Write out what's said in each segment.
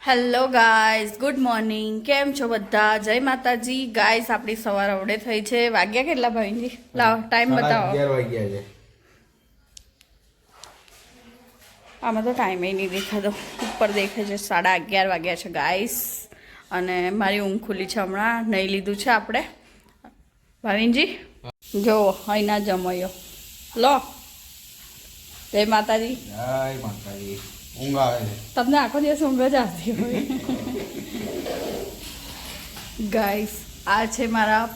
Hello guys, good morning. કેમ છો બધા? જય માતાજી. ગાઈઝ, આપણી સવાર અવડે થઈ છે. વાગ્યા કેટલા ભાઈજી? લાવો ટાઈમ બતાવો. 11 વાગ્યા છે. આમાં તો ટાઈમે નહીં દેખાતો, ઉપર દેખાય છે 11:30 વાગ્યા છે ગાઈઝ. અને મારી ઊંઘ ખુલી છે હમણાં. નહીં લીધું છે આપણે. ભાવિનજી જો અહીંના જમયો લો. જય માતાજી. જય માતાજી. ઊંઘ આવે છે તમને આખો દિવસ ઊંઘ જ આવતી હોય. ગાઈસ, આ છે મારા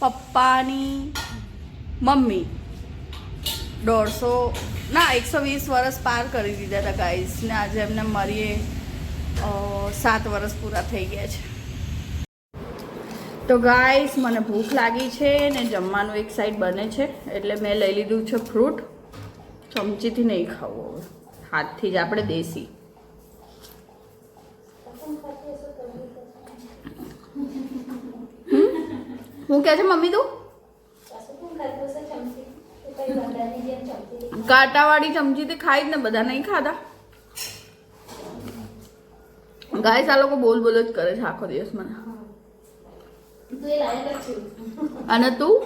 પપ્પાની મમ્મી. 120 વર્ષ પાર કરી દીધા હતા ગાઈસ, ને આજે એમને મરીએ 7 વર્ષ પૂરા થઈ ગયા છે. તો ગાઈસ, મને ભૂખ લાગી છે ને જમવાનું એક સાઈડ બને છે, એટલે મેં લઈ લીધું છે ફ્રૂટ. ચમચીથી નહીં ખાવું, હવે હાથથી જ આપણે દેશી. હું કહે છે મમ્મી તું? કાંટાવાળી ચમચીથી ખાઈ જ ને, બધા નહીં ખાતા. ગાઈસ, આ લોકો બોલ બોલ જ કરે છે આખો દિવસ મને. અને તું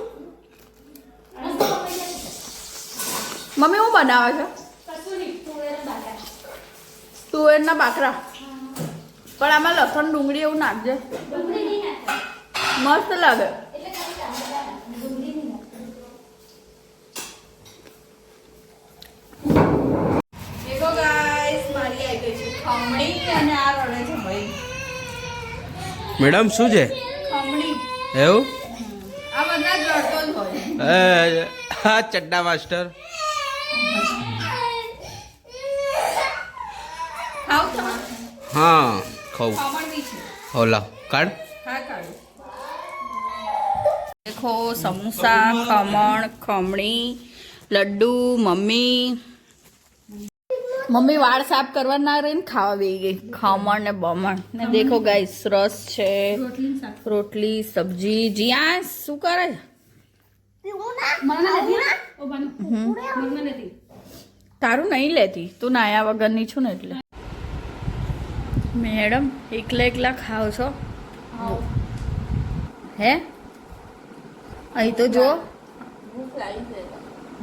મમ્મી હું બનાવે છે? તુવેરના બાકરા. પણ આમાં લસણ ડુંગળી એવું નાખજે, મસ્ત લાગે. દેખો ગાઈસ, મારી આવી ગઈ છે ખમણી અને આ રડે છે ભાઈ. મેડમ શું છે ખમણી એવું? આ બધા જ રડતો જ હોય. હા, ચડ્ડા માસ્ટર. ખાવ તમે? હા, ખાવું. ખમણ બી છે. ઓલા કાઢ. હા, કાઢો. દેખો, સમોસા, ખમણ, ખમણી, લડ્ડુ. મમ્મી વાળ સાફ કરવા ના રહીને ખાવા બેસી ગઈ. ખમણ ને બમણ ને દેખો ગાઈસ, રસ છે, રોટલી, સબ્જી. જીયા શું કરે? તારું નહીં લેતી, તું નાયા વગરની છું ને એટલે. મેડમ, એકલા ખાવ છો? હે? અહીં તો જો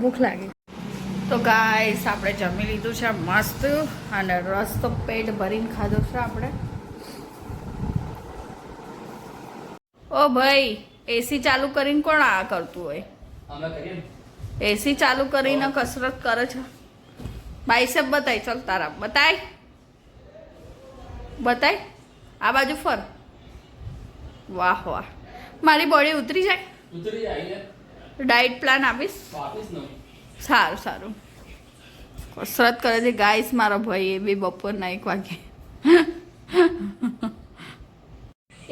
ભૂખ લાગી. તો ગાઈસ, આપણે જમી લીધું છે મસ્ત, અને રસ તો પેટ ભરીને ખાધો છે આપણે. ઓ ભાઈ, એસી ચાલુ કરીને કોણ આ કરતું હોય? એસી ચાલુ કરીને કસરત કરે છે. બાઈસેપ બતાય, ચલ તારા બતાય. આ બાજુ ફર. વાહ વાહ, મારી બોડી ઉતરી જાય. ડાયટ પ્લાન આપીશ? સારું. કસરત કરે છે ગાઈસ મારો ભાઈ, એ બી બપોરના 1 વાગે.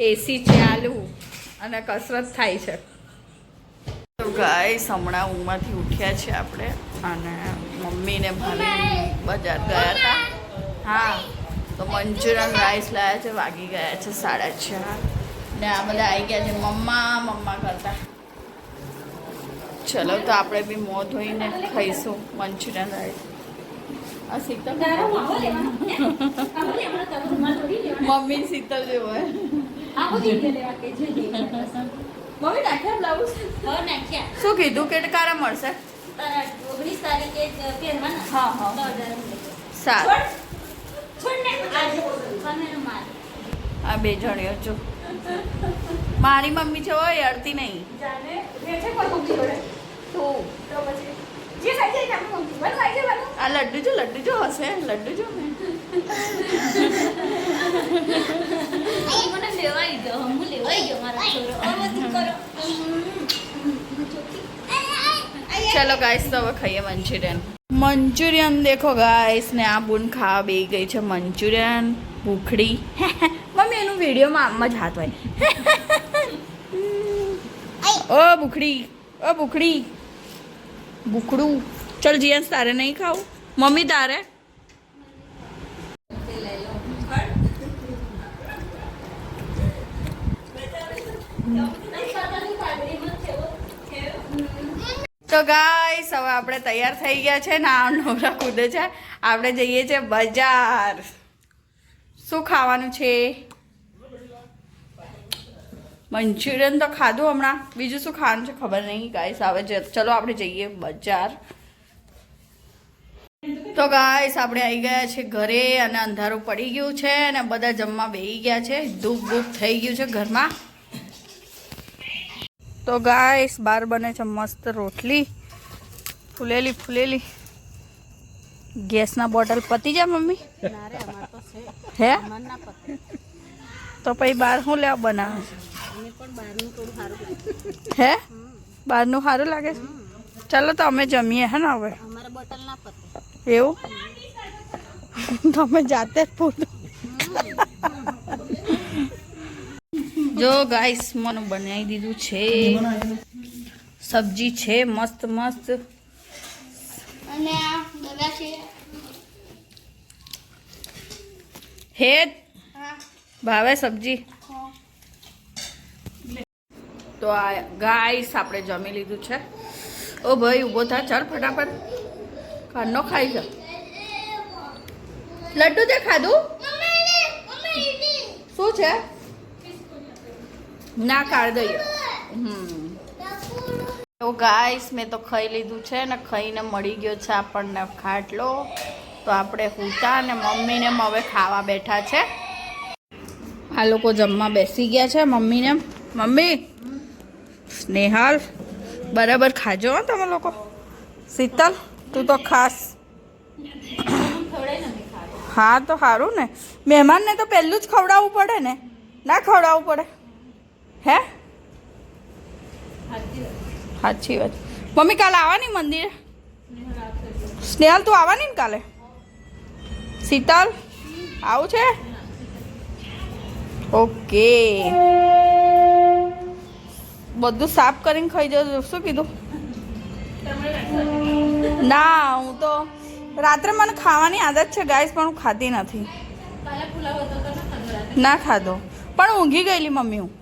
એસી ચાલુ અને કસરત થાય છે. તો ગાઈસ, હમણાં ઊંઘમાંથી ઉઠ્યા છે આપણે, અને મમ્મીને ભાભી બજાર ગયા હતા. હા, તો મંચુરિયન રાઈસ લાવ્યા છે. વાગી ગયા છે 4:30, ને આ બધા આવી ગયા છે મમ્મા કરતા. ચલો, તો આપણે બી મોં ધોઈને ખાઈશું મંચુરિયન રાઈસ. આ શીતલ મમ્મી શીતલ જેવો હોય. મમ્મી નાખ્યા બ્લાઉઝ? શું કીધું કે કારા મળશે? 19 તારીખે પહેરવાના. હા. 10,000 સારું. આ 2 જણીઓ જો. મારી મમ્મી છે હોય, અડતી નહીં. આ લડ્ડુ જો હશે. લડ્ડુ જો ને. મને લેવાઈ ગયો, હું લેવાઈ ગયો મારા છોરો. ચલો ગાઈસ, તો હવે ખાઈએ મંચુરિયન. દેખો ગાઈસ, ને આ બૂન ખાવા બેસી ગઈ છે મંચુરિયન. ભૂખડી. મમ્મી, એનું વિડીયોમાં આમ જ હાથ હોય. ઓ ભૂખડી. ભૂખડું. ચલ જીયાસ, તારે નહીં ખાવું? મમ્મી તારે? તો ગાઈસ, હવે આપણે તૈયાર થઈ ગયા છે ને. આ નવરા કૂદે છે. આપણે જઈએ છીએ બજાર. શું ખાવાનું છે? મંચુરિયન તો ખાધું હમણાં. બીજું શું ખાવાનું છે ખબર નહીં ગાઈસ. હવે ચલો આપણે જઈએ બજાર. તો ગાઈસ આપણે આવી ગયા છે ઘરે અને અંધારું પડી ગયું છે અને બધા જમવા બેસી ગયા છે. ધૂપ ધૂપ થઈ ગયું છે ઘરમાં. તો ગાઈસ બહાર બને છે મસ્ત રોટલી ફૂલેલી ફૂલેલી. ગેસના બોટલ પતી જાય મમ્મી? હે તો પછી બહાર શું લેવા બનાવે છે? હે બહારનું સારું લાગે છે? ચાલો તો અમે જમીએ હે ને હવે. એવું તમે જાતે જ પૂછો. જો ગાઈસ મને બનાવી દીધું છે. સબ્જી છે મસ્ત મસ્ત. અને આ દવા છે. હે હા ભાવે સબ્જી. તો આ ગાઈસ આપણે જમી લીધું છે. ઓ ભાઈ ઊભો થા ચાલ ફટાફટ. ખાનો ખાઈ જા. લડ્ડુ તે ખાધું? શું છે? ના કાઢ દઈએ. તો ગાઈસ મેં તો ખાઈ લીધું છે ને ખાઈને મળી ગયો છે આપણને ખાટલો. તો આપણે હુતા અને મમ્મીને હવે ખાવા બેઠા છે. આ લોકો જમવા બેસી ગયા છે. મમ્મી સ્નેહાલ બરાબર ખાજો હો તમે લોકો. શીતલ તું તો ખાસ. હા તો સારું ને. મહેમાનને તો પહેલું જ ખવડાવવું પડે ને. ના ખવડાવવું પડે હે? સાચી વાત. મમ્મી કાલે આવવાની મંદિરે? સ્નેહલ તું આવવાની ને કાલે? શીતલ આવું છે? ઓકે. બધું સાફ કરીને ખાઈ જજો. શું કીધું? ના હું તો રાત્રે મને ખાવાની આદત છે ગાઈસ પણ હું ખાતી નથી. ના ખાધો પણ ઊંઘી ગયેલી મમ્મી હું.